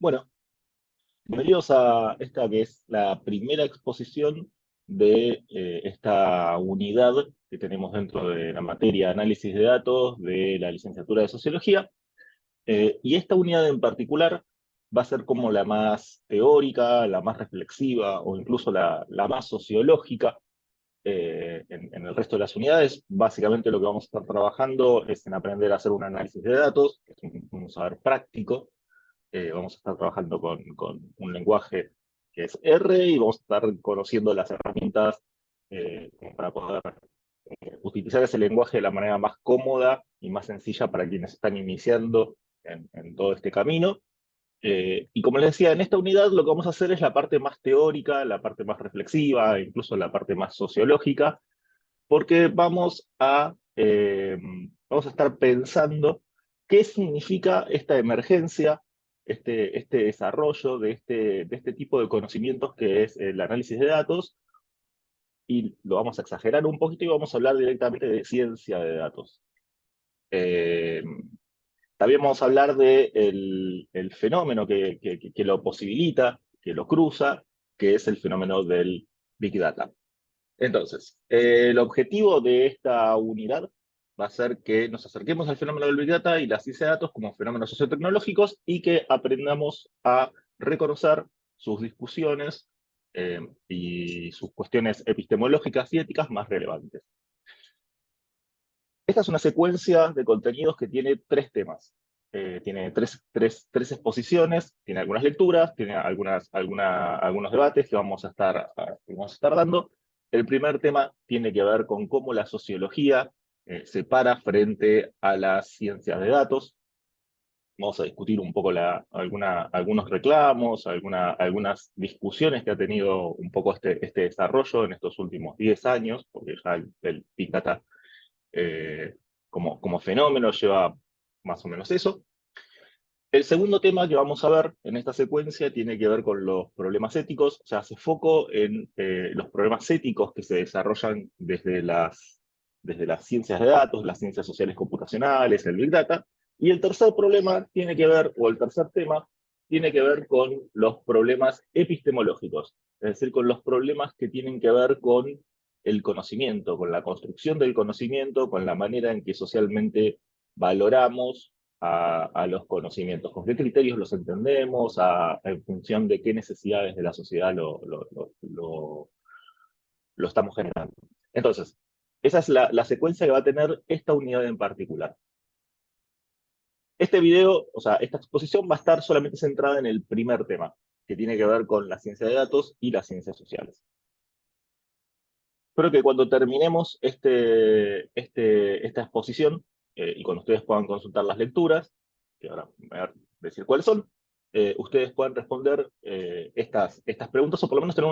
Bueno, bienvenidos a esta que es la primera exposición de esta unidad que tenemos dentro de la materia análisis de datos de la licenciatura de Sociología. Y esta unidad en particular va a ser como la más teórica, la más reflexiva o incluso la más sociológica en el resto de las unidades. Básicamente lo que vamos a estar trabajando es en aprender a hacer un análisis de datos, que es un saber práctico. Vamos a estar trabajando con un lenguaje que es R y vamos a estar conociendo las herramientas como para poder utilizar ese lenguaje de la manera más cómoda y más sencilla para quienes están iniciando en todo este camino. Y como les decía, en esta unidad lo que vamos a hacer es la parte más teórica, la parte más reflexiva, incluso la parte más sociológica, porque vamos a estar pensando qué significa esta emergencia, este desarrollo de este tipo de conocimientos que es el análisis de datos, y lo vamos a exagerar un poquito y vamos a hablar directamente de ciencia de datos. Eh, También vamos a hablar del fenómeno que lo posibilita, que lo cruza, que es el fenómeno del Big Data. Entonces, el objetivo de esta unidad va a ser que nos acerquemos al fenómeno del Big Data y la ciencia de datos como fenómenos sociotecnológicos y que aprendamos a reconocer sus discusiones y sus cuestiones epistemológicas y éticas más relevantes. Esta es una secuencia de contenidos que tiene tres temas. Tiene tres exposiciones, tiene algunas lecturas, tiene algunos debates que vamos a estar dando. El primer tema tiene que ver con cómo la sociología se para frente a las ciencias de datos. Vamos a discutir un poco algunos reclamos, algunas discusiones que ha tenido un poco este desarrollo en estos últimos 10 años, porque ya el Big Data eh, como fenómeno lleva más o menos eso. El segundo tema que vamos a ver en esta secuencia tiene que ver con los problemas éticos, o sea, hace foco en los problemas éticos que se desarrollan desde las ciencias de datos, las ciencias sociales computacionales, el Big Data. Y el tercer problema tiene que ver, o el tercer tema, tiene que ver con los problemas epistemológicos, es decir, con los problemas que tienen que ver con el conocimiento, con la construcción del conocimiento, con la manera en que socialmente valoramos a los conocimientos, con qué criterios los entendemos, en función de qué necesidades de la sociedad lo estamos generando. Entonces, esa es la secuencia que va a tener esta unidad en particular. Este video, o sea, esta exposición va a estar solamente centrada en el primer tema, que tiene que ver con la ciencia de datos y las ciencias sociales. Espero que cuando terminemos esta exposición, y cuando ustedes puedan consultar las lecturas, que ahora voy a decir cuáles son, ustedes puedan responder estas preguntas, o por lo menos tener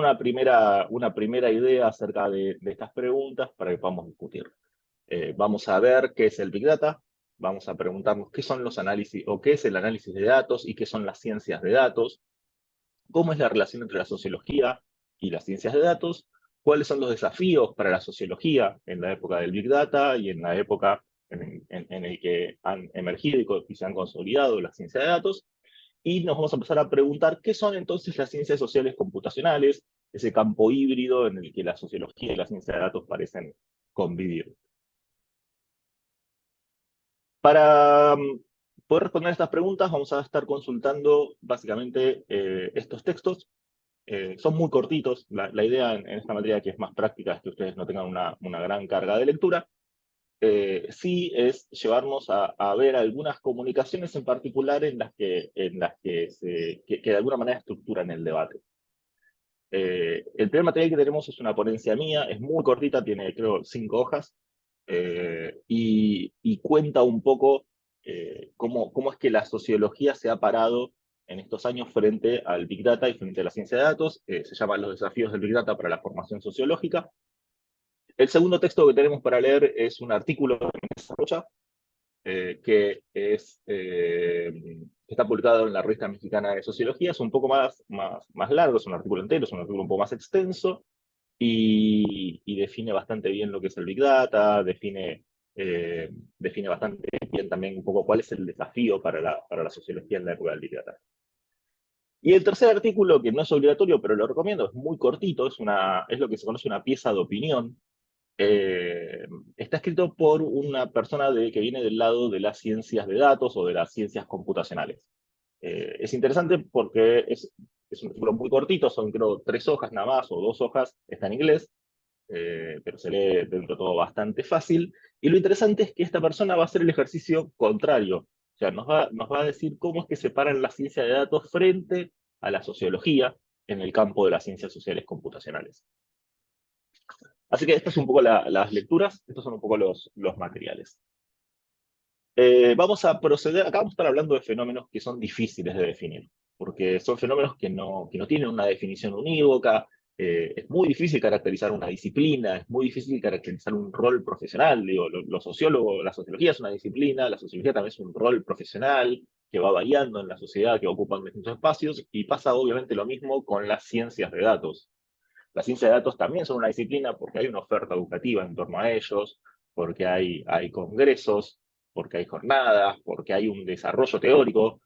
una primera idea acerca de estas preguntas para que podamos discutir. Vamos a ver qué es el Big Data, vamos a preguntarnos qué son los análisis, o qué es el análisis de datos y qué son las ciencias de datos, cómo es la relación entre la sociología y las ciencias de datos, cuáles son los desafíos para la sociología en la época del Big Data y en la época en el que han emergido y se han consolidado las ciencias de datos, y nos vamos a empezar a preguntar qué son entonces las ciencias sociales computacionales, ese campo híbrido en el que la sociología y la ciencia de datos parecen convivir. Para poder responder a estas preguntas, vamos a estar consultando básicamente estos textos. Son muy cortitos. La idea en esta materia, que es más práctica, es que ustedes no tengan una gran carga de lectura. Sí es llevarnos a ver algunas comunicaciones en particular en las que de alguna manera estructuran el debate. El primer material que tenemos es una ponencia mía, es muy cortita, tiene creo 5 hojas, y cuenta un poco cómo es que la sociología se ha parado en estos años frente al Big Data y frente a la ciencia de datos. Se llama Los desafíos del Big Data para la formación sociológica. El segundo texto que tenemos para leer es un artículo de Mesa Rocha, que está publicado en la Revista Mexicana de Sociología. Es un poco más largo, es un artículo entero, es un artículo un poco más extenso, y define bastante bien lo que es el Big Data, define bastante bien también un poco cuál es el desafío para la sociología en la época del Big Data. Y el tercer artículo, que no es obligatorio, pero lo recomiendo, es muy cortito, es lo que se conoce una pieza de opinión. Eh, Está escrito por una persona que viene del lado de las ciencias de datos o de las ciencias computacionales. Es interesante porque es un artículo muy cortito, son creo 3 hojas nada más o 2 hojas, está en inglés, pero se lee dentro de todo bastante fácil. Y lo interesante es que esta persona va a hacer el ejercicio contrario. O sea, nos va a decir cómo es que separan la ciencia de datos frente a la sociología en el campo de las ciencias sociales computacionales. Así que estas son un poco las lecturas, estos son un poco los materiales. Vamos a proceder, acá vamos a estar hablando de fenómenos que son difíciles de definir, porque son fenómenos que no tienen una definición unívoca. Es muy difícil caracterizar una disciplina, es muy difícil caracterizar un rol profesional. Digo, los sociólogos, la sociología es una disciplina, la sociología también es un rol profesional que va variando en la sociedad, que ocupan distintos espacios, y pasa obviamente lo mismo con las ciencias de datos. Las ciencias de datos también son una disciplina porque hay una oferta educativa en torno a ellos, porque hay congresos, porque hay jornadas, porque hay un desarrollo teórico,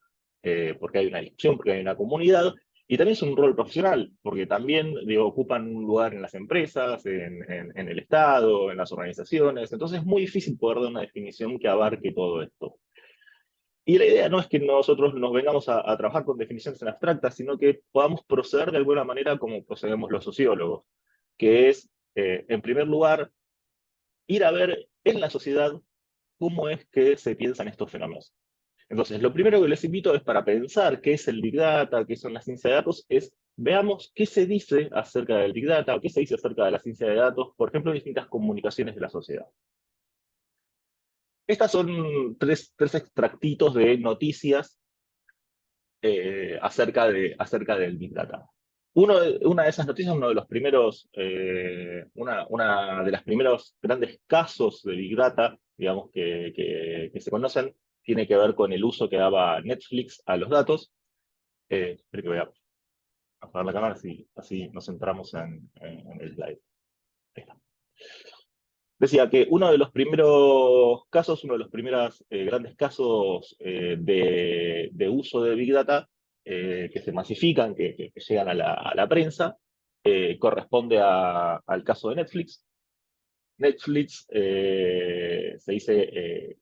porque hay una discusión, porque hay una comunidad, y también es un rol profesional, porque también digo, ocupan un lugar en las empresas, en el Estado, en las organizaciones, entonces es muy difícil poder dar una definición que abarque todo esto. Y la idea no es que nosotros nos vengamos a trabajar con definiciones en abstractas, sino que podamos proceder de alguna manera como procedemos los sociólogos, que es, en primer lugar, ir a ver en la sociedad cómo es que se piensan estos fenómenos. Entonces, lo primero que les invito es para pensar qué es el Big Data, qué son las ciencias de datos, es veamos qué se dice acerca del Big Data o qué se dice acerca de la ciencia de datos, por ejemplo, en distintas comunicaciones de la sociedad. Estas son tres extractitos de noticias acerca del Big Data. Una de esas noticias, una de los primeros grandes casos de Big Data, digamos, que se conocen, tiene que ver con el uso que daba Netflix a los datos. Espero que voy a apagar la cámara, así nos centramos en el slide. Ahí está. Decía que uno de los primeros casos, uno de los primeros grandes casos de uso de Big Data que se masifican, que llegan a la prensa, corresponde al caso de Netflix. Netflix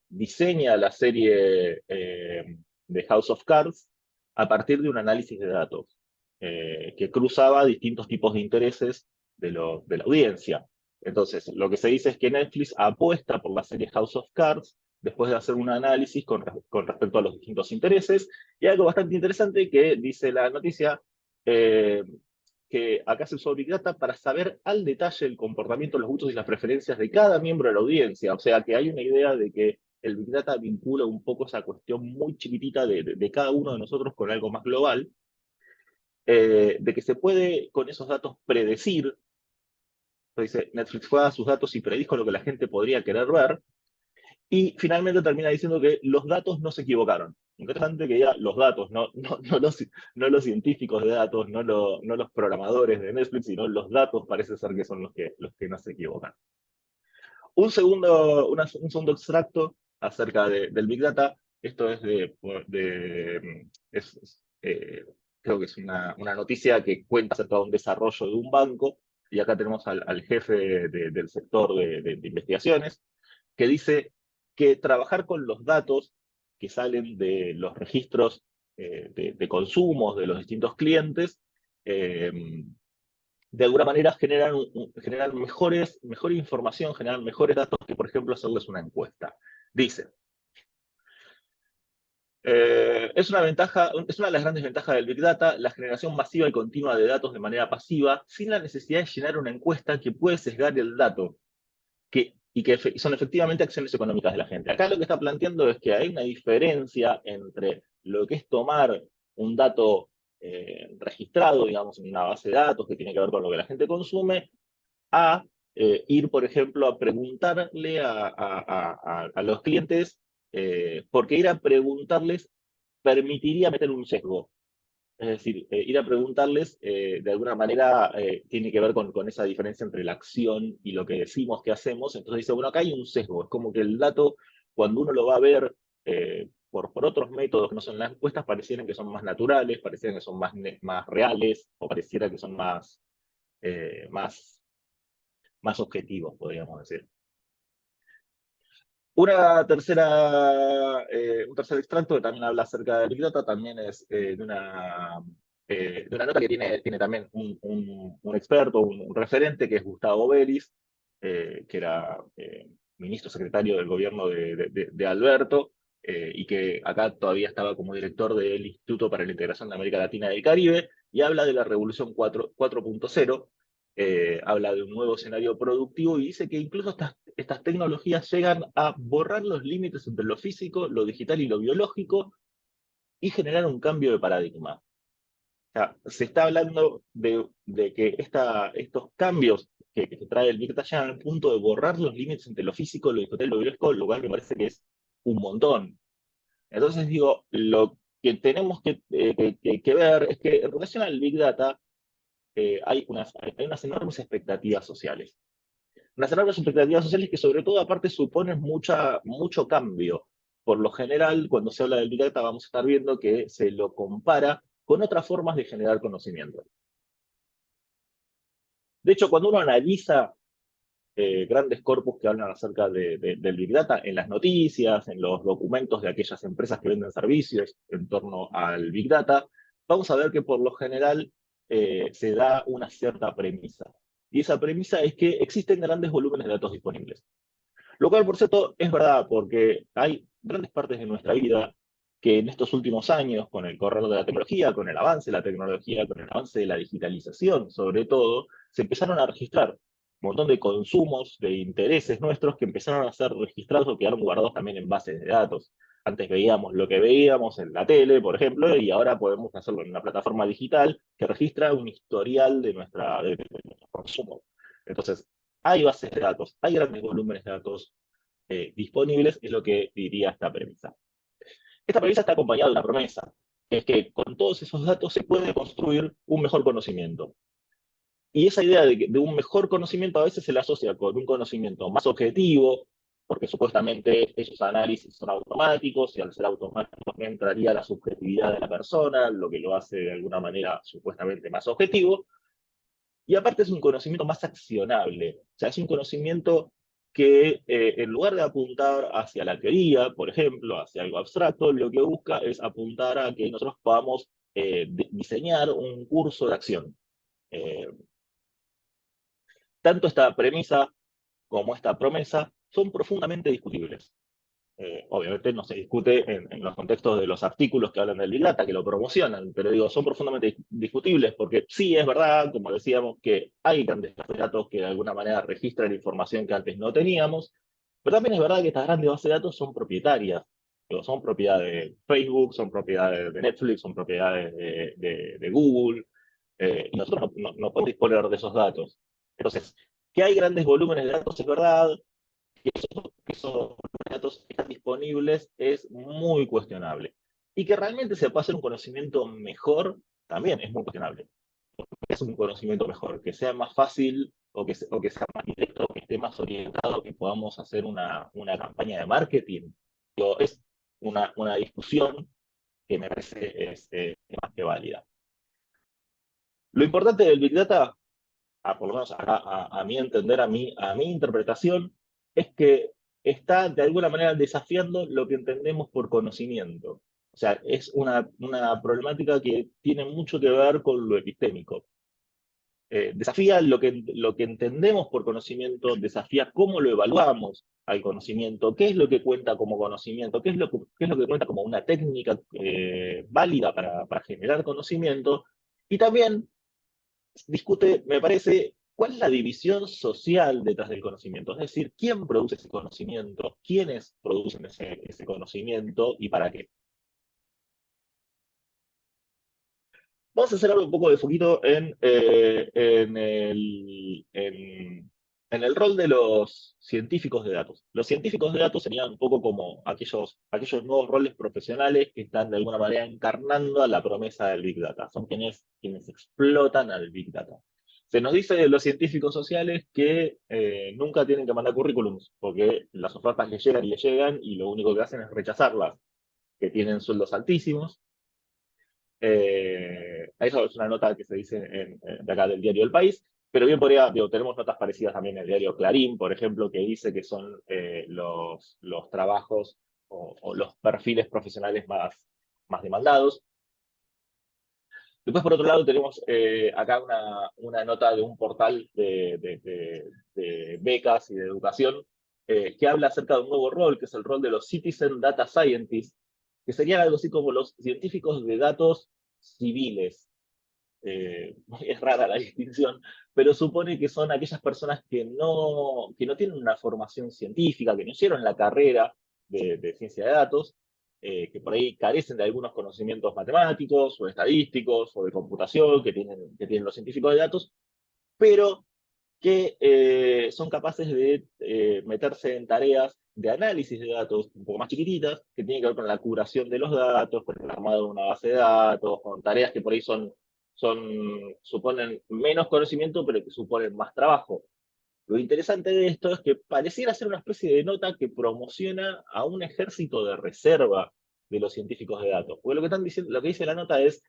diseña la serie de House of Cards a partir de un análisis de datos que cruzaba distintos tipos de intereses de la audiencia. Entonces, lo que se dice es que Netflix apuesta por la serie House of Cards después de hacer un análisis con respecto a los distintos intereses. Y algo bastante interesante que dice la noticia, eh, que acá se usó Big Data para saber al detalle el comportamiento, los gustos y las preferencias de cada miembro de la audiencia. O sea, que hay una idea de que el Big Data vincula un poco esa cuestión muy chiquitita de cada uno de nosotros con algo más global, de que se puede con esos datos predecir. Dice, Netflix juega sus datos y predijo lo que la gente podría querer ver, y finalmente termina diciendo que los datos no se equivocaron. Interesante que ya los datos, no los científicos de datos, no los programadores de Netflix, sino los datos parece ser que son los que no se equivocan. Un segundo extracto acerca del Big Data, esto es creo que es una noticia que cuenta acerca de un desarrollo de un banco, y acá tenemos al jefe del sector de investigaciones, que dice que trabajar con los datos que salen de los registros de consumos de los distintos clientes, eh, de alguna manera generan mejor información, generan mejores datos que, por ejemplo, hacerles una encuesta. Dice, es una de las grandes ventajas del Big Data, la generación masiva y continua de datos de manera pasiva, sin la necesidad de llenar una encuesta que puede sesgar el dato y que son efectivamente acciones económicas de la gente. Acá lo que está planteando es que hay una diferencia entre lo que es tomar un dato registrado, digamos, en una base de datos que tiene que ver con lo que la gente consume, a ir, por ejemplo, a preguntarle a los clientes, porque ir a preguntarles permitiría meter un sesgo. Es decir, ir a preguntarles, de alguna manera, tiene que ver con esa diferencia entre la acción y lo que decimos que hacemos. Entonces dice, bueno, acá hay un sesgo. Es como que el dato, cuando uno lo va a ver, por otros métodos que no son las encuestas, parecieran que son más naturales, parecieran que son más reales, o pareciera que son eh, más, más objetivos, podríamos decir. Un tercer extracto que también habla acerca del Big Data también es de una nota que tiene también un experto, un referente, que es Gustavo Vélez, que era ministro secretario del gobierno de Alberto, y que acá todavía estaba como director del Instituto para la Integración de América Latina y el Caribe, y habla de la Revolución 4.0. Habla de un nuevo escenario productivo y dice que incluso estas tecnologías llegan a borrar los límites entre lo físico, lo digital y lo biológico y generar un cambio de paradigma. O sea, se está hablando de que estos cambios que trae el Big Data llegan al punto de borrar los límites entre lo físico, lo digital y lo biológico, lo cual me parece que es un montón. Entonces digo, lo que tenemos que ver es que en relación al Big Data hay unas enormes expectativas sociales. Unas enormes expectativas sociales que sobre todo aparte suponen mucho cambio. Por lo general, cuando se habla del Big Data, vamos a estar viendo que se lo compara con otras formas de generar conocimiento. De hecho, cuando uno analiza grandes corpus que hablan acerca del Big Data en las noticias, en los documentos de aquellas empresas que venden servicios en torno al Big Data, vamos a ver que por lo general se da una cierta premisa. Y esa premisa es que existen grandes volúmenes de datos disponibles. Lo cual, por cierto, es verdad, porque hay grandes partes de nuestra vida que en estos últimos años, con el correr de la tecnología, con el avance de la tecnología, con el avance de la digitalización, sobre todo, se empezaron a registrar un montón de consumos, de intereses nuestros que empezaron a ser registrados o quedaron guardados también en bases de datos. Antes veíamos lo que veíamos en la tele, por ejemplo, y ahora podemos hacerlo en una plataforma digital que registra un historial de nuestro consumo. Entonces, hay bases de datos, hay grandes volúmenes de datos disponibles, es lo que diría esta premisa. Esta premisa está acompañada de una promesa, que es que con todos esos datos se puede construir un mejor conocimiento. Y esa idea de un mejor conocimiento a veces se la asocia con un conocimiento más objetivo, porque supuestamente esos análisis son automáticos, y al ser automáticos no entraría la subjetividad de la persona, lo que lo hace de alguna manera supuestamente más objetivo. Y aparte es un conocimiento más accionable, o sea, es un conocimiento que en lugar de apuntar hacia la teoría, por ejemplo, hacia algo abstracto, lo que busca es apuntar a que nosotros podamos diseñar un curso de acción. Eh, Tanto esta premisa como esta promesa son profundamente discutibles. Obviamente no se discute en los contextos de los artículos que hablan del Big Data, que lo promocionan, pero digo, son profundamente discutibles porque sí es verdad, como decíamos, que hay grandes bases de datos que de alguna manera registran información que antes no teníamos, pero también es verdad que estas grandes bases de datos son propietarias. Digo, son propiedades de Facebook, son propiedades de Netflix, son propiedades de Google, y nosotros no podemos disponer de esos datos. Entonces, que hay grandes volúmenes de datos es verdad, que esos datos están disponibles es muy cuestionable. Y que realmente se pueda hacer un conocimiento mejor también es muy cuestionable. Es un conocimiento mejor, que sea más fácil o que sea más directo, que esté más orientado, que podamos hacer una campaña de marketing. Es una discusión que me parece más que válida. Lo importante del Big Data, por lo menos a mi entender, a mi interpretación, es que está de alguna manera desafiando lo que entendemos por conocimiento. O sea, es una problemática que tiene mucho que ver con lo epistémico. Desafía lo que entendemos por conocimiento, desafía cómo lo evaluamos al conocimiento, qué es lo que cuenta como conocimiento, qué es lo que cuenta como una técnica válida para generar conocimiento, y también discute, me parece, cuál es la división social detrás del conocimiento. Es decir, quién produce ese conocimiento, quiénes producen ese conocimiento y para qué. Vamos a hacer algo un poco de foquito en el rol de los científicos de datos. Los científicos de datos serían un poco como aquellos nuevos roles profesionales que están de alguna manera encarnando a la promesa del Big Data. Son quienes explotan al Big Data. Se nos dice de los científicos sociales que nunca tienen que mandar currículums, porque las ofertas les llegan y lo único que hacen es rechazarlas. que tienen sueldos altísimos. Eso es una nota que se dice de acá del diario El País, pero bien podría, digo, tenemos notas parecidas también en el diario Clarín, por ejemplo, que dice que son los trabajos o los perfiles profesionales más demandados. Después, por otro lado, tenemos acá una nota de un portal de becas y de educación que habla acerca de un nuevo rol, que es el rol de los Citizen Data Scientists, que serían algo así como los científicos de datos civiles. Es rara la distinción, pero supone que son aquellas personas que no tienen una formación científica, que no hicieron la carrera de ciencia de datos, que por ahí carecen de algunos conocimientos matemáticos o estadísticos o de computación que tienen los científicos de datos, pero que son capaces de meterse en tareas de análisis de datos un poco más chiquititas, que tienen que ver con la curación de los datos, con el armado de una base de datos, con tareas que por ahí suponen menos conocimiento, pero que suponen más trabajo. Lo interesante de esto es que pareciera ser una especie de nota que promociona a un ejército de reserva de los científicos de datos. Porque lo que están diciendo, lo que dice la nota es,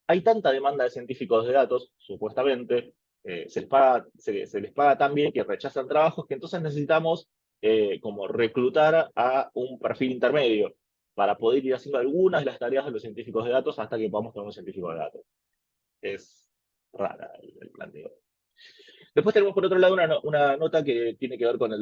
hay tanta demanda de científicos de datos, supuestamente, se les paga tan bien que rechazan trabajos, que entonces necesitamos como reclutar a un perfil intermedio para poder ir haciendo algunas de las tareas de los científicos de datos hasta que podamos tener un científico de datos. Es rara el planteo. Después tenemos por otro lado una nota que tiene que ver con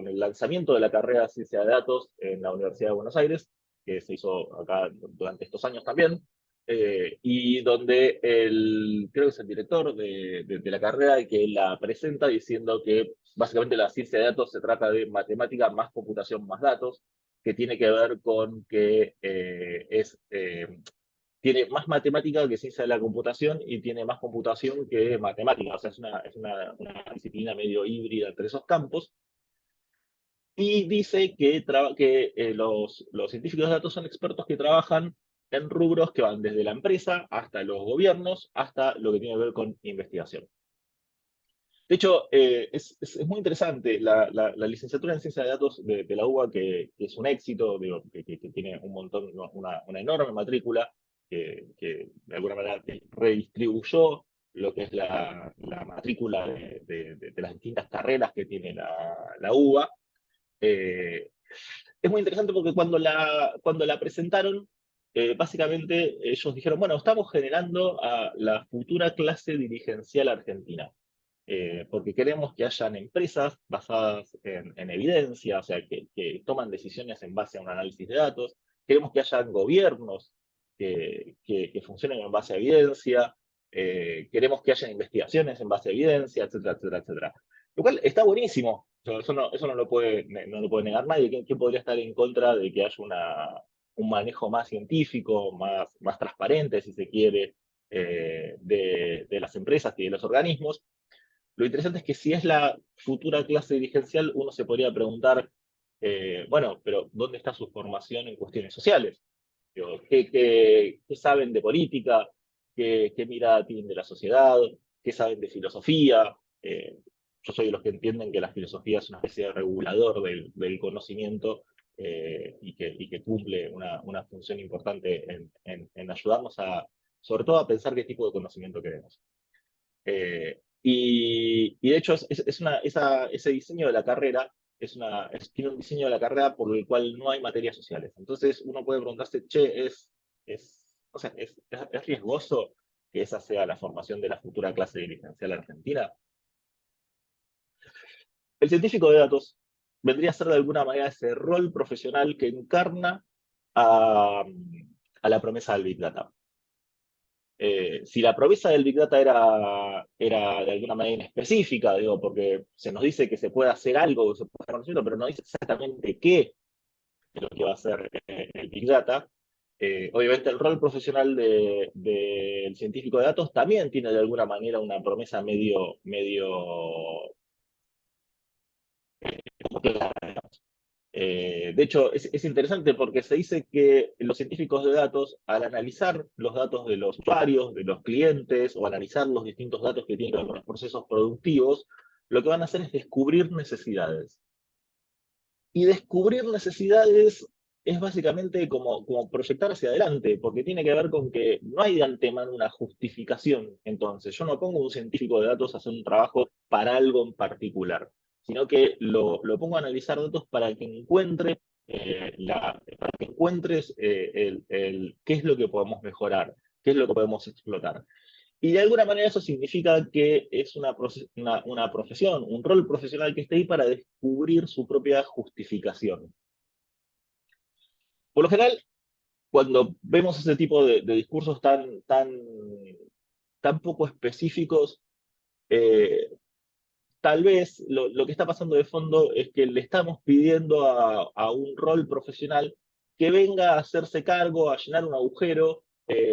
el lanzamiento de la carrera de ciencia de datos en la Universidad de Buenos Aires, que se hizo acá durante estos años también, y donde creo que es el director de la carrera y que la presenta diciendo que básicamente la ciencia de datos se trata de matemática más computación más datos, que tiene que ver con que tiene más matemática que ciencia de la computación y tiene más computación que matemática. O sea, es una disciplina medio híbrida entre esos campos. Y dice que los científicos de datos son expertos que trabajan en rubros que van desde la empresa hasta los gobiernos, hasta lo que tiene que ver con investigación. De hecho, es muy interesante la licenciatura en ciencia de datos de la UBA, que es un éxito, digo, que tiene un montón, una enorme matrícula, que de alguna manera redistribuyó lo que es la matrícula de las distintas carreras que tiene la UBA. Es muy interesante porque cuando la presentaron, básicamente ellos dijeron, bueno, estamos generando a la futura clase dirigencial argentina, porque queremos que hayan empresas basadas en evidencia, o sea, que toman decisiones en base a un análisis de datos, queremos que hayan gobiernos que funcionen en base a evidencia, queremos que hayan investigaciones en base a evidencia, etcétera, etcétera, etcétera. Lo cual está buenísimo, eso no lo puede negar nadie. ¿Quién podría estar en contra de que haya un manejo más científico, más transparente, si se quiere, de las empresas y de los organismos? Lo interesante es que si es la futura clase dirigencial, uno se podría preguntar, bueno, pero ¿dónde está su formación en cuestiones sociales? Digo, ¿qué saben de política? ¿Qué mirada tienen de la sociedad? ¿Qué saben de filosofía? Yo soy de los que entienden que la filosofía es una especie de regulador del conocimiento, y que cumple una función importante en ayudarnos sobre todo a pensar qué tipo de conocimiento queremos. Y de hecho, ese diseño de la carrera tiene un diseño de la carrera por el cual no hay materias sociales. Entonces uno puede preguntarse, che, o sea, ¿es riesgoso que esa sea la formación de la futura clase dirigencial argentina? El científico de datos vendría a ser de alguna manera ese rol profesional que encarna a la promesa del Big Data. Si la promesa del Big Data era de alguna manera específica, digo, porque se nos dice que se puede hacer algo, que se puede hacer conocimiento, pero no dice exactamente qué es lo que va a hacer el Big Data. Obviamente el rol profesional del científico de datos también tiene de alguna manera una promesa medio clara. De hecho, es interesante porque se dice que los científicos de datos, al analizar los datos de los usuarios, de los clientes, o analizar los distintos datos que tienen que ver con los procesos productivos, lo que van a hacer es descubrir necesidades. Y descubrir necesidades es básicamente como proyectar hacia adelante, porque tiene que ver con que no hay de antemano una justificación. Entonces, yo no pongo a un científico de datos a hacer un trabajo para algo en particular, sino que lo pongo a analizar datos para que encuentre para que encuentres qué es lo que podemos mejorar, qué es lo que podemos explotar. Y de alguna manera eso significa que es una profesión, un rol profesional que está ahí para descubrir su propia justificación. Por lo general, cuando vemos ese tipo de discursos tan poco específicos, eh, tal vez lo que está pasando de fondo es que le estamos pidiendo a un rol profesional que venga a hacerse cargo, a llenar un agujero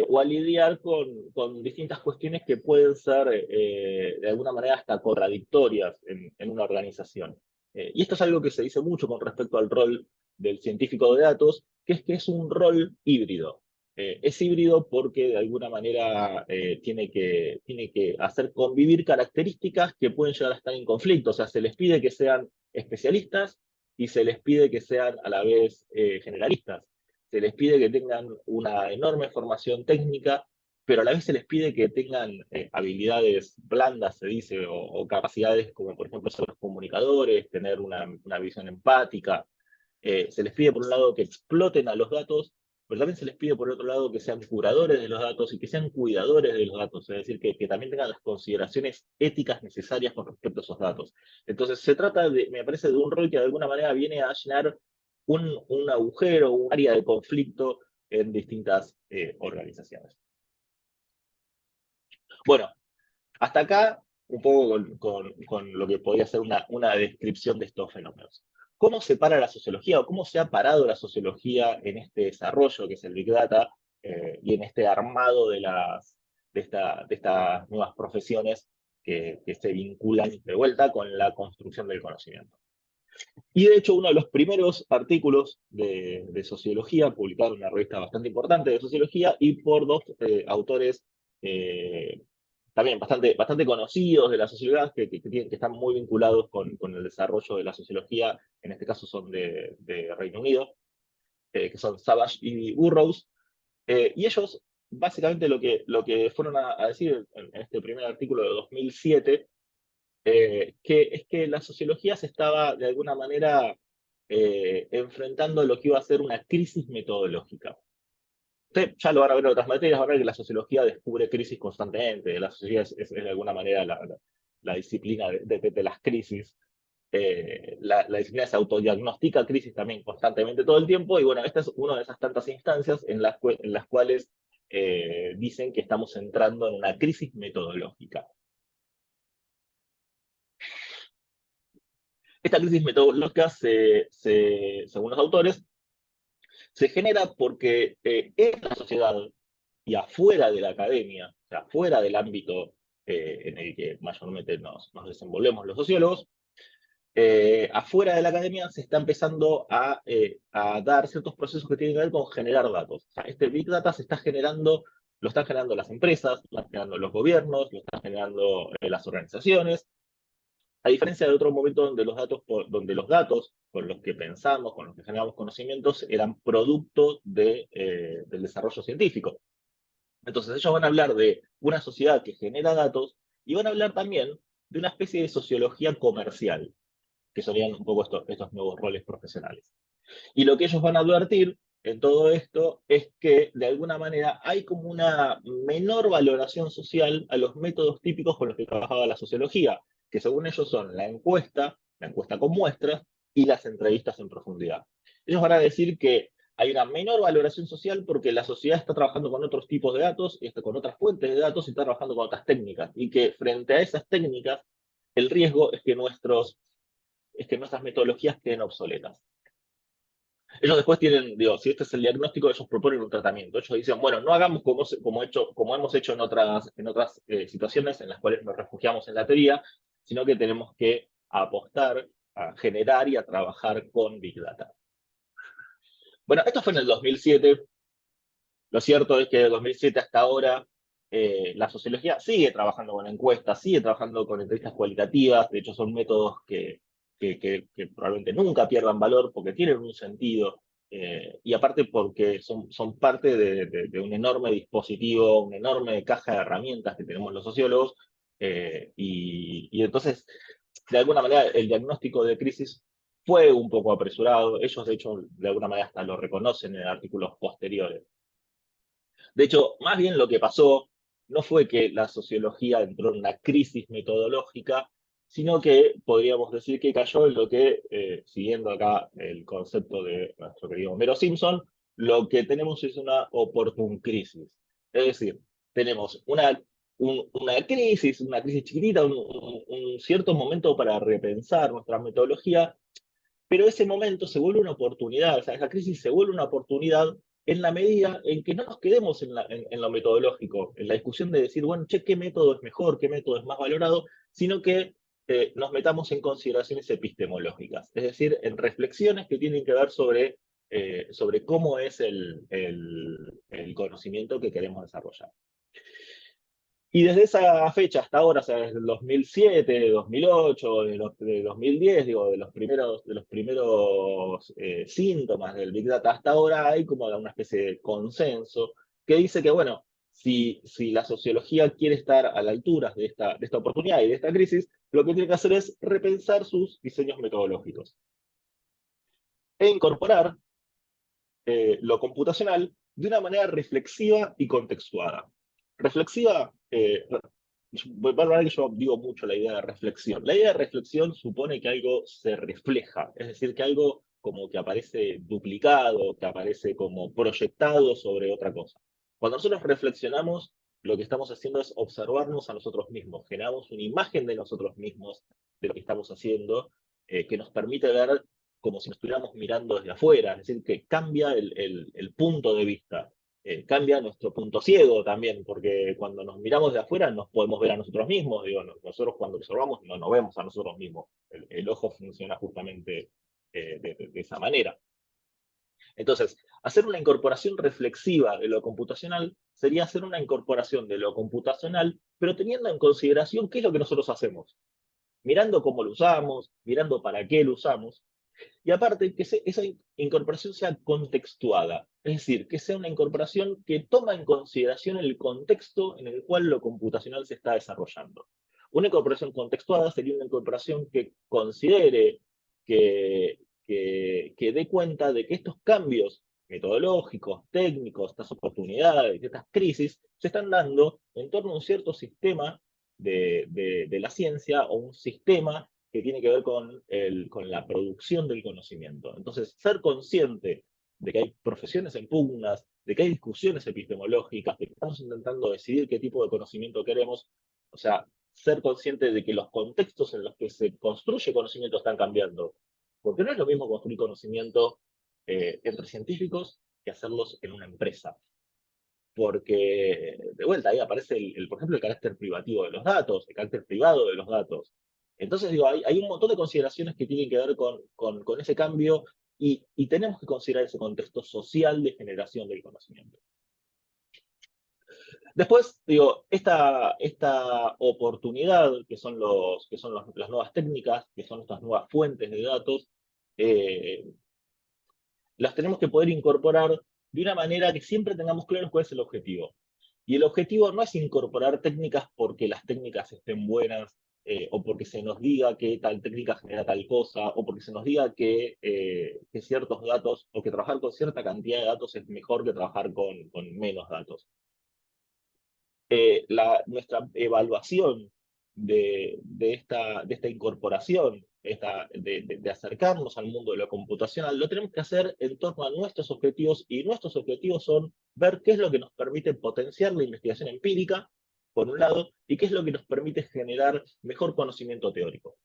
o a lidiar con distintas cuestiones que pueden ser de alguna manera hasta contradictorias en una organización. Y esto es algo que se dice mucho con respecto al rol del científico de datos, que es un rol híbrido. Es híbrido porque de alguna manera tiene que hacer convivir características que pueden llegar a estar en conflicto. O sea, se les pide que sean especialistas y se les pide que sean a la vez generalistas. Se les pide que tengan una enorme formación técnica, pero a la vez se les pide que tengan habilidades blandas, se dice, o capacidades como por ejemplo ser comunicadores, tener una visión empática. Se les pide por un lado que exploten a los datos, pero también se les pide por otro lado que sean curadores de los datos y que sean cuidadores de los datos, es decir, que también tengan las consideraciones éticas necesarias con respecto a esos datos. Entonces se trata, me parece, de un rol que de alguna manera viene a llenar un agujero, un área de conflicto en distintas organizaciones. Bueno, hasta acá un poco con lo que podría ser una descripción de estos fenómenos. ¿Cómo se para la sociología o cómo se ha parado la sociología en este desarrollo que es el Big Data y en este armado de estas nuevas profesiones que se vinculan de vuelta con la construcción del conocimiento? Y de hecho, uno de los primeros artículos de sociología, publicado en una revista bastante importante de sociología y por dos autores eh, también bastante conocidos de la sociedad, que están muy vinculados con el desarrollo de la sociología, en este caso son de Reino Unido, que son Savage y Burroughs, y ellos básicamente lo que fueron a decir en este primer artículo de 2007 que es que la sociología se estaba de alguna manera enfrentando a lo que iba a ser una crisis metodológica. Ustedes ya lo van a ver en otras materias, van a ver que la sociología descubre crisis constantemente, la sociología es de alguna manera la disciplina de las crisis. La disciplina se autodiagnostica crisis también constantemente todo el tiempo, y bueno, esta es una de esas tantas instancias en las cuales dicen que estamos entrando en una crisis metodológica. Esta crisis metodológica, según los autores, se genera porque en la sociedad y afuera de la academia, o sea, fuera del ámbito en el que mayormente nos desenvolvemos los sociólogos, afuera de la academia se está empezando a dar ciertos procesos que tienen que ver con generar datos. O sea, este Big Data se está generando, lo están generando las empresas, lo están generando los gobiernos, lo están generando las organizaciones, a diferencia de otro momento donde los datos con los que pensamos, con los que generamos conocimientos, eran producto del desarrollo científico. Entonces ellos van a hablar de una sociedad que genera datos y van a hablar también de una especie de sociología comercial, que serían un poco estos nuevos roles profesionales. Y lo que ellos van a advertir en todo esto es que de alguna manera hay como una menor valoración social a los métodos típicos con los que trabajaba la sociología, que según ellos son la encuesta con muestras y las entrevistas en profundidad. Ellos van a decir que hay una menor valoración social porque la sociedad está trabajando con otros tipos de datos, con otras fuentes de datos y está trabajando con otras técnicas. Y que frente a esas técnicas, el riesgo es que nuestras metodologías queden obsoletas. Ellos después tienen, digo, si este es el diagnóstico, ellos proponen un tratamiento. Ellos dicen, bueno, no hagamos como hemos hecho en otras situaciones en las cuales nos refugiamos en la teoría, sino que tenemos que apostar a generar y a trabajar con Big Data. Bueno, esto fue en el 2007. Lo cierto es que de 2007 hasta ahora la sociología sigue trabajando con encuestas, sigue trabajando con entrevistas cualitativas. De hecho, son métodos que probablemente nunca pierdan valor porque tienen un sentido y aparte porque son parte de un enorme dispositivo, una enorme caja de herramientas que tenemos los sociólogos, y entonces, de alguna manera, el diagnóstico de crisis fue un poco apresurado. Ellos, de hecho, de alguna manera hasta lo reconocen en artículos posteriores. De hecho, más bien lo que pasó no fue que la sociología entró en una crisis metodológica, sino que podríamos decir que cayó en lo que, siguiendo acá el concepto de nuestro querido Homero Simpson, lo que tenemos es una oportun crisis. Es decir, tenemos una crisis chiquitita, un cierto momento para repensar nuestra metodología, pero ese momento se vuelve una oportunidad, o sea, esa crisis se vuelve una oportunidad en la medida en que no nos quedemos en lo metodológico, en la discusión de decir, bueno, che, ¿qué método es mejor, qué método es más valorado? Sino que nos metamos en consideraciones epistemológicas, es decir, en reflexiones que tienen que ver sobre cómo es el conocimiento que queremos desarrollar. Y desde esa fecha hasta ahora, o sea, desde el 2007, 2008, de 2010, digo, de los primeros síntomas del Big Data hasta ahora, hay como una especie de consenso que dice que, bueno, si la sociología quiere estar a la altura de esta oportunidad y de esta crisis, lo que tiene que hacer es repensar sus diseños metodológicos e incorporar lo computacional de una manera reflexiva y contextuada. Reflexiva, que yo digo mucho la idea de reflexión. La idea de reflexión supone que algo se refleja, es decir, que algo como que aparece duplicado, que aparece como proyectado sobre otra cosa. Cuando nosotros reflexionamos, lo que estamos haciendo es observarnos a nosotros mismos, generamos una imagen de nosotros mismos, de lo que estamos haciendo, que nos permite ver como si nos estuviéramos mirando desde afuera, es decir, que cambia el punto de vista, cambia nuestro punto ciego también, porque cuando nos miramos de afuera nos podemos ver a nosotros mismos, digo, nosotros cuando observamos no nos vemos a nosotros mismos, el ojo funciona justamente de esa manera. Entonces, hacer una incorporación reflexiva de lo computacional sería hacer una incorporación de lo computacional, pero teniendo en consideración qué es lo que nosotros hacemos, mirando cómo lo usamos, mirando para qué lo usamos, y aparte, que esa incorporación sea contextuada, es decir, que sea una incorporación que toma en consideración el contexto en el cual lo computacional se está desarrollando. Una incorporación contextuada sería una incorporación que considere, que dé cuenta de que estos cambios metodológicos, técnicos, estas oportunidades, estas crisis, se están dando en torno a un cierto sistema de la ciencia o un sistema que tiene que ver con la producción del conocimiento. Entonces, ser consciente de que hay profesiones en pugnas, de que hay discusiones epistemológicas, de que estamos intentando decidir qué tipo de conocimiento queremos, o sea, ser consciente de que los contextos en los que se construye conocimiento están cambiando. Porque no es lo mismo construir conocimiento entre científicos que hacerlos en una empresa. Porque, de vuelta, ahí aparece, por ejemplo, el carácter privativo de los datos, el carácter privado de los datos. Entonces, digo, hay un montón de consideraciones que tienen que ver con ese cambio y tenemos que considerar ese contexto social de generación del conocimiento. Después, digo, esta oportunidad, que son las nuevas técnicas, que son estas nuevas fuentes de datos, eh, las tenemos que poder incorporar de una manera que siempre tengamos claro cuál es el objetivo. Y el objetivo no es incorporar técnicas porque las técnicas estén buenas, o porque se nos diga que tal técnica genera tal cosa, o porque se nos diga que ciertos datos, o que trabajar con cierta cantidad de datos es mejor que trabajar con menos datos. Nuestra evaluación de esta incorporación, de acercarnos al mundo de lo computacional, lo tenemos que hacer en torno a nuestros objetivos, y nuestros objetivos son ver qué es lo que nos permite potenciar la investigación empírica, por un lado, y qué es lo que nos permite generar mejor conocimiento teórico.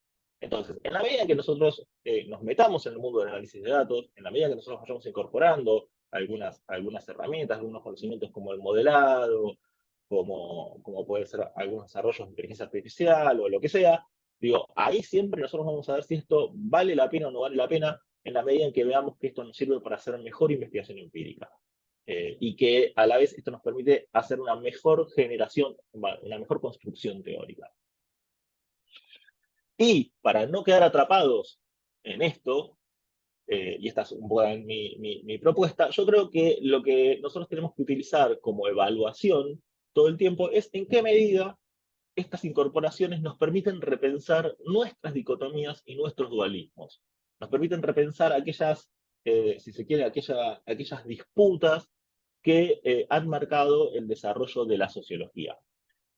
Entonces, en la medida que nosotros nos metamos en el mundo del análisis de datos, en la medida que nosotros vayamos incorporando algunas herramientas, algunos conocimientos como el modelado, como puede ser algunos desarrollos de inteligencia artificial o lo que sea, digo, ahí siempre nosotros vamos a ver si esto vale la pena o no vale la pena, en la medida en que veamos que esto nos sirve para hacer mejor investigación empírica. Y que a la vez esto nos permite hacer una mejor generación, una mejor construcción teórica. Y para no quedar atrapados en esto, y esta es un poco mi propuesta, yo creo que lo que nosotros tenemos que utilizar como evaluación todo el tiempo es en qué medida estas incorporaciones nos permiten repensar nuestras dicotomías y nuestros dualismos. Nos permiten repensar aquellas, si se quiere, aquellas disputas que han marcado el desarrollo de la sociología.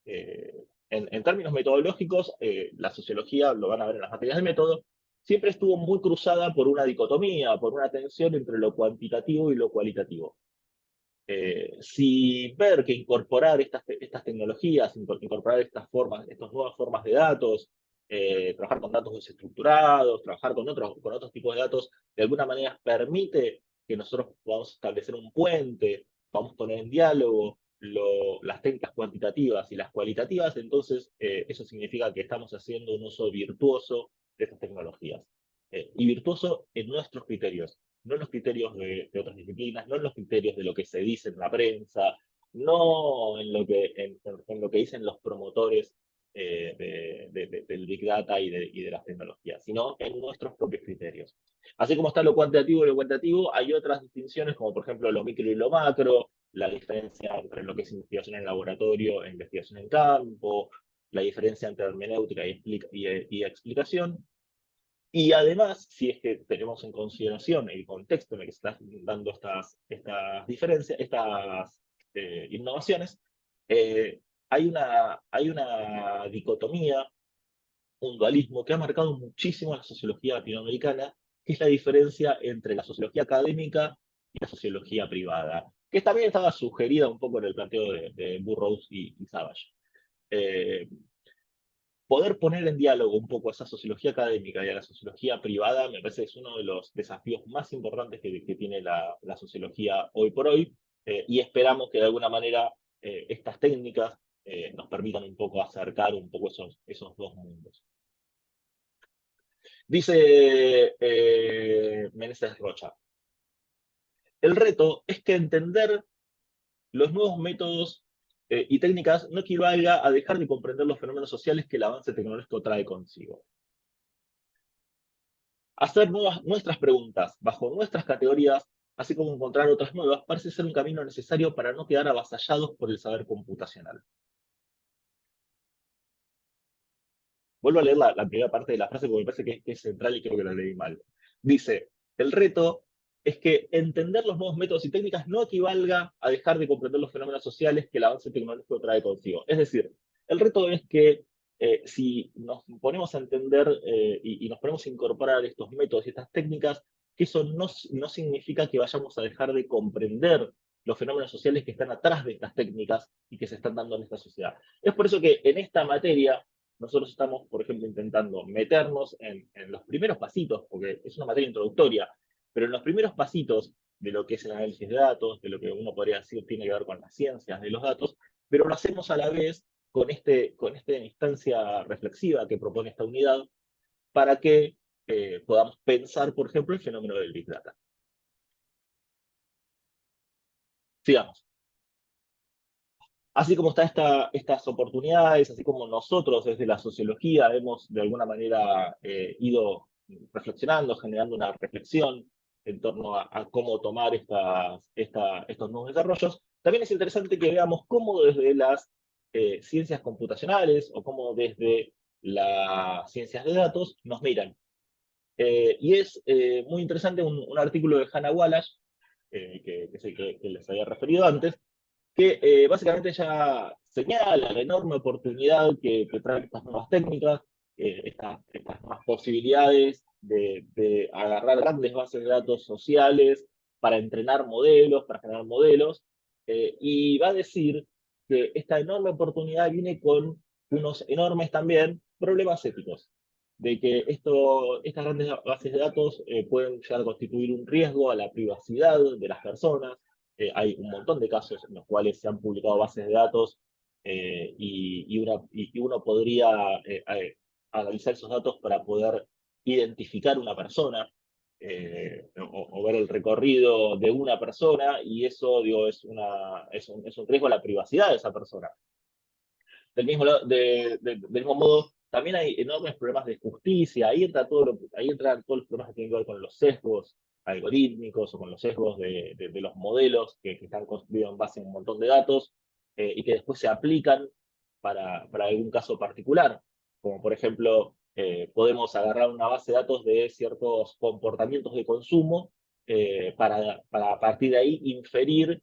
En términos metodológicos, la sociología, lo van a ver en las materias de método, siempre estuvo muy cruzada por una dicotomía, por una tensión entre lo cuantitativo y lo cualitativo. Si ver que incorporar estas tecnologías, incorporar estas nuevas formas de datos, trabajar con datos desestructurados, trabajar con otros tipos de datos, de alguna manera permite que nosotros podamos establecer un puente, podamos poner en diálogo las técnicas cuantitativas y las cualitativas, entonces eso significa que estamos haciendo un uso virtuoso de estas tecnologías. Y virtuoso en nuestros criterios, no en los criterios de otras disciplinas, no en los criterios de lo que se dice en la prensa, no en lo que dicen los promotores del Big Data y de las tecnologías, sino en nuestros propios criterios. Así como está lo cuantitativo y lo cuantitativo, hay otras distinciones, como por ejemplo lo micro y lo macro, la diferencia entre lo que es investigación en laboratorio e investigación en campo, la diferencia entre hermenéutica y explicación. Y además, si es que tenemos en consideración el contexto en el que se están dando estas diferencias, estas innovaciones, eh, hay una dicotomía, un dualismo que ha marcado muchísimo a la sociología latinoamericana, que es la diferencia entre la sociología académica y la sociología privada, que también estaba sugerida un poco en el planteo de Burroughs y Savage. Eh, Poder poner en diálogo un poco esa sociología académica y a la sociología privada me parece que es uno de los desafíos más importantes que tiene la sociología hoy por hoy, y esperamos que de alguna manera estas técnicas nos permitan un poco acercar un poco esos dos mundos. Dice Meneses Rocha, el reto es que entender los nuevos métodos y técnicas no equivalga a dejar de comprender los fenómenos sociales que el avance tecnológico trae consigo. Hacer nuestras preguntas bajo nuestras categorías, así como encontrar otras nuevas, parece ser un camino necesario para no quedar avasallados por el saber computacional. Vuelvo a leer la primera parte de la frase porque me parece que es central y creo que la leí mal. Dice, el reto es que entender los nuevos métodos y técnicas no equivalga a dejar de comprender los fenómenos sociales que el avance tecnológico trae consigo. Es decir, el reto es que si nos ponemos a entender y nos ponemos a incorporar estos métodos y estas técnicas, que eso no significa que vayamos a dejar de comprender los fenómenos sociales que están atrás de estas técnicas y que se están dando en esta sociedad. Es por eso que en esta materia nosotros estamos, por ejemplo, intentando meternos en los primeros pasitos, porque es una materia introductoria, pero en los primeros pasitos de lo que es el análisis de datos, de lo que uno podría decir tiene que ver con las ciencias de los datos, pero lo hacemos a la vez con esta instancia reflexiva que propone esta unidad para que podamos pensar, por ejemplo, el fenómeno del Big Data. Sigamos. Así como están estas oportunidades, así como nosotros desde la sociología hemos de alguna manera ido reflexionando, generando una reflexión en torno a cómo tomar estos nuevos desarrollos, también es interesante que veamos cómo desde las ciencias computacionales o cómo desde las ciencias de datos nos miran. Y es muy interesante un artículo de Hannah Wallace, que es el que les había referido antes, que básicamente ya señala la enorme oportunidad que traen estas nuevas técnicas, estas nuevas posibilidades de agarrar grandes bases de datos sociales para entrenar modelos, para generar modelos, y va a decir que esta enorme oportunidad viene con unos enormes también problemas éticos, de que estas grandes bases de datos pueden llegar a constituir un riesgo a la privacidad de las personas. Hay un montón de casos en los cuales se han publicado bases de datos y uno podría analizar esos datos para poder identificar una persona o ver el recorrido de una persona, y eso digo, es un riesgo a la privacidad de esa persona. Del mismo modo, También hay enormes problemas de justicia, ahí entran todos los problemas que tienen que ver con los sesgos algorítmicos o con los sesgos de los modelos que están construidos en base a un montón de datos y que después se aplican para algún caso particular. Como por ejemplo, podemos agarrar una base de datos de ciertos comportamientos de consumo para a partir de ahí inferir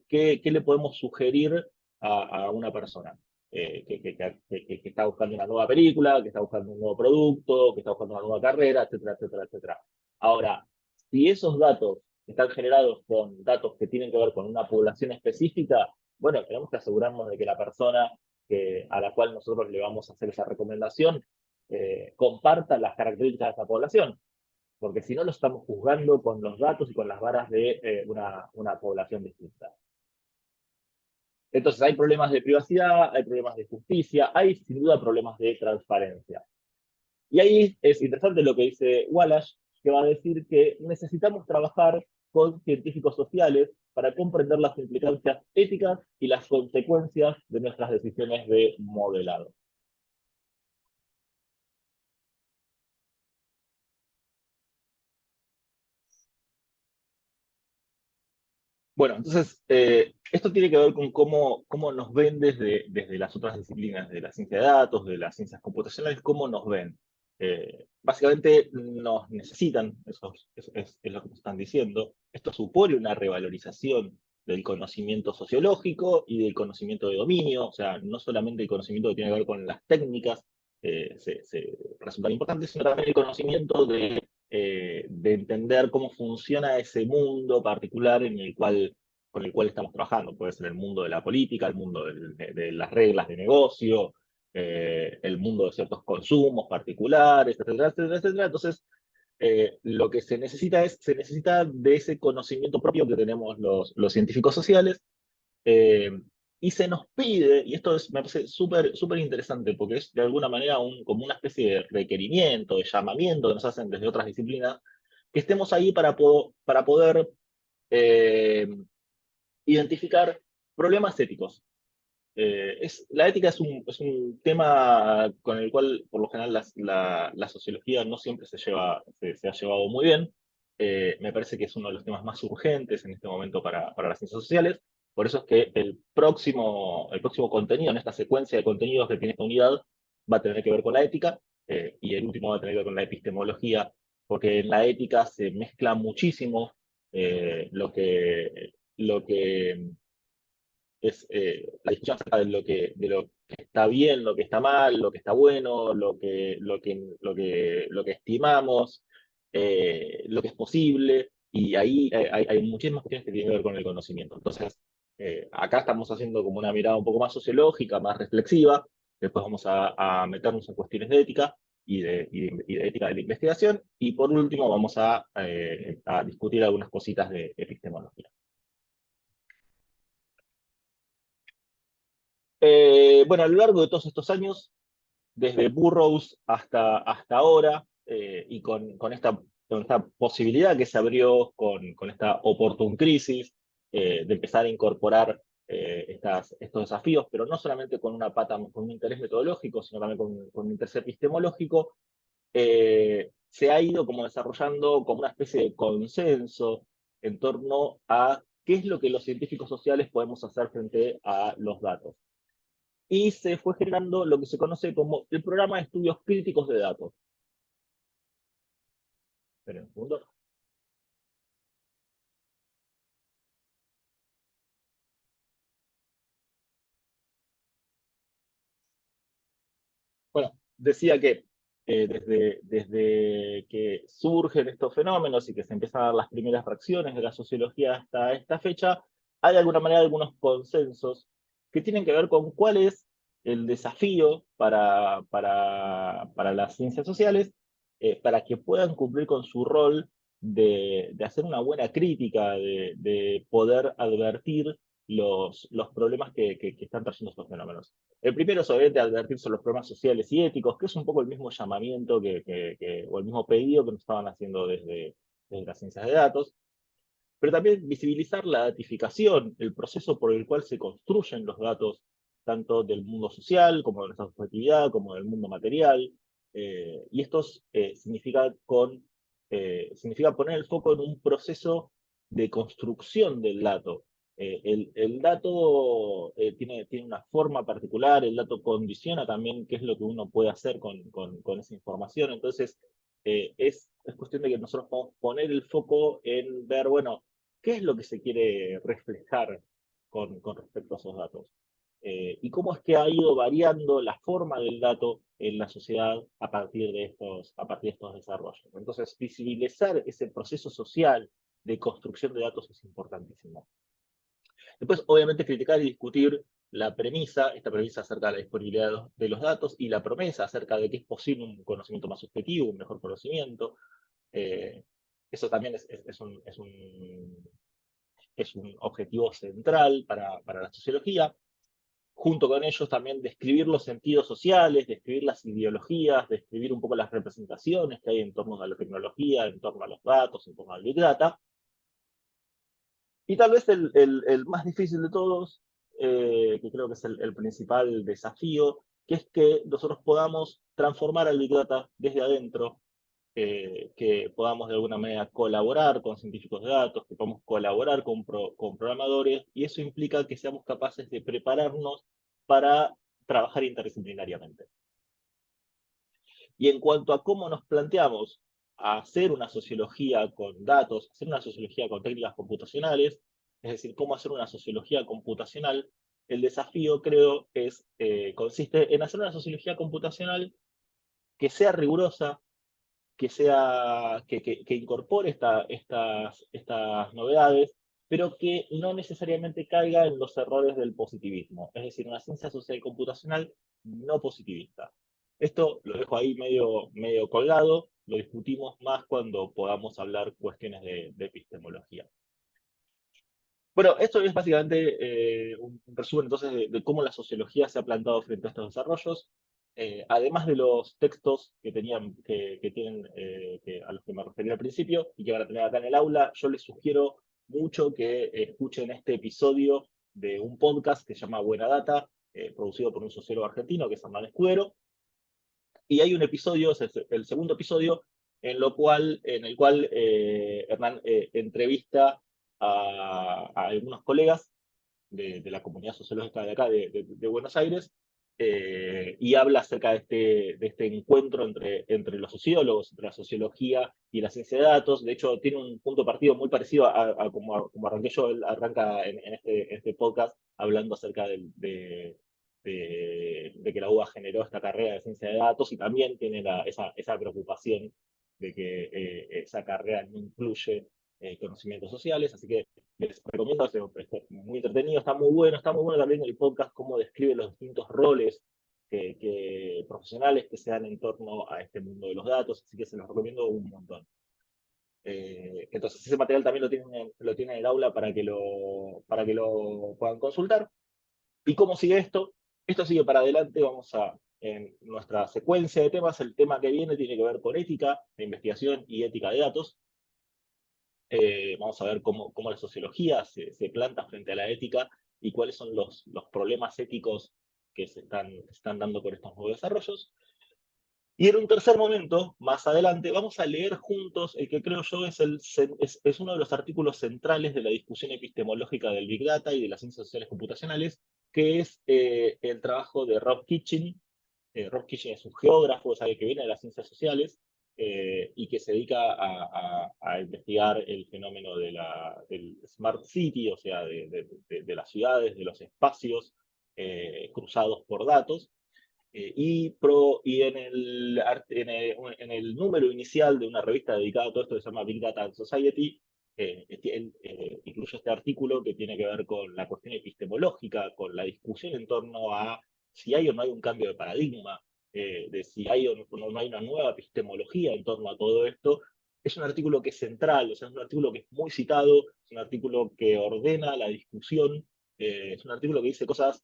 qué le podemos sugerir a una persona que está buscando una nueva película, que está buscando un nuevo producto, que está buscando una nueva carrera, etcétera, etcétera, etcétera. Ahora, si esos datos están generados con datos que tienen que ver con una población específica, bueno, tenemos que asegurarnos de que la persona a la cual nosotros le vamos a hacer esa recomendación comparta las características de esa población, porque si no lo estamos juzgando con los datos y con las varas de una población distinta. Entonces hay problemas de privacidad, hay problemas de justicia, hay sin duda problemas de transparencia. Y ahí es interesante lo que dice Wallace, que va a decir que necesitamos trabajar con científicos sociales para comprender las implicancias éticas y las consecuencias de nuestras decisiones de modelado. Bueno, entonces, esto tiene que ver con cómo nos ven desde las otras disciplinas de la ciencia de datos, de las ciencias computacionales, cómo nos ven. Básicamente nos necesitan, eso es lo que nos están diciendo. Esto supone una revalorización del conocimiento sociológico y del conocimiento de dominio, o sea, no solamente el conocimiento que tiene que ver con las técnicas se resultan importantes, sino también el conocimiento de entender cómo funciona ese mundo particular con el cual estamos trabajando. Puede ser el mundo de la política, el mundo de las reglas de negocio, el mundo de ciertos consumos particulares, etcétera, etcétera, etcétera. Entonces, lo que se necesita de ese conocimiento propio que tenemos los científicos sociales, eh, y se nos pide, y esto me parece súper interesante, porque es de alguna manera como una especie de requerimiento, de llamamiento que nos hacen desde otras disciplinas, que estemos ahí para poder eh, identificar problemas éticos. La ética es un tema con el cual, por lo general, la sociología no siempre se ha llevado muy bien. Me parece que es uno de los temas más urgentes en este momento para las ciencias sociales. Por eso es que el próximo contenido en esta secuencia de contenidos que tiene esta unidad va a tener que ver con la ética y el último va a tener que ver con la epistemología, porque en la ética se mezcla muchísimo lo que es la discusión acerca de lo que está bien, lo que está mal, lo que está bueno, lo que estimamos, lo que es posible, y ahí hay muchísimas cuestiones que tienen que ver con el conocimiento. Entonces, acá estamos haciendo como una mirada un poco más sociológica, más reflexiva, después vamos a meternos en cuestiones de ética y de ética de la investigación, y por último vamos a discutir algunas cositas de epistemología. Bueno, a lo largo de todos estos años, desde Burroughs hasta ahora, y con esta posibilidad que se abrió con esta Opportune Crisis, de empezar a incorporar estos desafíos, pero no solamente con una pata, con un interés metodológico, sino también con un interés epistemológico, se ha ido como desarrollando como una especie de consenso en torno a qué es lo que los científicos sociales podemos hacer frente a los datos y se fue generando lo que se conoce como el programa de estudios críticos de datos. Esperen un segundo. Bueno, decía que desde que surgen estos fenómenos y que se empiezan a dar las primeras reacciones de la sociología hasta esta fecha, hay de alguna manera algunos consensos que tienen que ver con cuál es el desafío para las ciencias sociales, para que puedan cumplir con su rol de hacer una buena crítica, de poder advertir los problemas que están trayendo estos fenómenos. El primero es obviamente advertir sobre los problemas sociales y éticos, que es un poco el mismo llamamiento o el mismo pedido que nos estaban haciendo desde las ciencias de datos, pero también visibilizar la datificación, el proceso por el cual se construyen los datos tanto del mundo social, como de nuestra subjetividad, como del mundo material. Y esto significa poner el foco en un proceso de construcción del dato. El dato tiene una forma particular, el dato condiciona también qué es lo que uno puede hacer con esa información. Entonces, es cuestión de que nosotros podamos poner el foco en ver, bueno, qué es lo que se quiere reflejar con respecto a esos datos. Y cómo es que ha ido variando la forma del dato en la sociedad a partir de estos desarrollos. Entonces, visibilizar ese proceso social de construcción de datos es importantísimo. Después, obviamente, criticar y discutir esta premisa acerca de la disponibilidad de los datos y la promesa acerca de que es posible un conocimiento más objetivo, un mejor conocimiento. Eh, Eso también es un objetivo central para la sociología. Junto con ellos también describir los sentidos sociales, describir las ideologías, describir un poco las representaciones que hay en torno a la tecnología, en torno a los datos, en torno al Big Data. Y tal vez el más difícil de todos, que creo que es el principal desafío, que es que nosotros podamos transformar al Big Data desde adentro, que podamos de alguna manera colaborar con científicos de datos, que podamos colaborar con programadores, y eso implica que seamos capaces de prepararnos para trabajar interdisciplinariamente. Y en cuanto a cómo nos planteamos hacer una sociología con datos, hacer una sociología con técnicas computacionales, es decir, cómo hacer una sociología computacional, el desafío, creo, consiste en hacer una sociología computacional que sea rigurosa, que incorpore estas novedades, pero que no necesariamente caiga en los errores del positivismo, es decir, una ciencia social y computacional no positivista. Esto lo dejo ahí medio colgado, lo discutimos más cuando podamos hablar cuestiones de epistemología. Bueno, esto es básicamente un resumen entonces de cómo la sociología se ha plantado frente a estos desarrollos. Además de los textos que tienen, a los que me referí al principio y que van a tener acá en el aula, yo les sugiero mucho que escuchen este episodio de un podcast que se llama Buena Data, producido por un sociólogo argentino que es Hernán Escudero. Y hay un episodio, es el segundo episodio, en el cual Hernán entrevista a algunos colegas de la comunidad sociológica de acá, de Buenos Aires, y habla acerca de este encuentro entre los sociólogos, entre la sociología y la ciencia de datos. De hecho, tiene un punto de partida muy parecido a como arranqué yo. Él arranca en este podcast hablando acerca de que la UBA generó esta carrera de ciencia de datos, y también tiene esa preocupación de que esa carrera no incluye conocimientos sociales. Así que les recomiendo, es muy entretenido, está muy bueno también el podcast, cómo describe los distintos roles profesionales que se dan en torno a este mundo de los datos, así que se los recomiendo un montón. Entonces ese material también lo tiene en el aula para que lo puedan consultar. ¿Y cómo sigue esto? Esto sigue para adelante, en nuestra secuencia de temas, el tema que viene tiene que ver con ética de investigación y ética de datos. Vamos a ver cómo la sociología se planta frente a la ética y cuáles son los problemas éticos que se están dando con estos nuevos desarrollos. Y en un tercer momento, más adelante, vamos a leer juntos el que creo yo es uno de los artículos centrales de la discusión epistemológica del Big Data y de las ciencias sociales computacionales, que es el trabajo de Rob Kitchin. Rob Kitchin es un geógrafo, sabe que viene de las ciencias sociales, y que se dedica a investigar el fenómeno del Smart City, o sea, de las ciudades, de los espacios cruzados por datos. Y en el número inicial de una revista dedicada a todo esto que se llama Big Data and Society, él incluye este artículo que tiene que ver con la cuestión epistemológica, con la discusión en torno a si hay o no hay un cambio de paradigma, de si hay o no hay una nueva epistemología en torno a todo esto. Es un artículo que es central, o sea, es un artículo que es muy citado, es un artículo que ordena la discusión, es un artículo que dice cosas,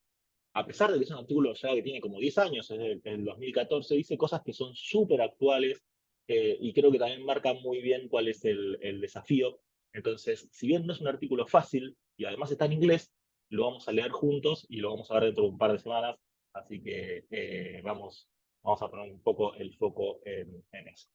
a pesar de que es un artículo ya que tiene como 10 años, es del 2014, dice cosas que son súper actuales, y creo que también marca muy bien cuál es el desafío. Entonces, si bien no es un artículo fácil y además está en inglés, lo vamos a leer juntos y lo vamos a ver dentro de un par de semanas, así que vamos a poner un poco el foco en eso.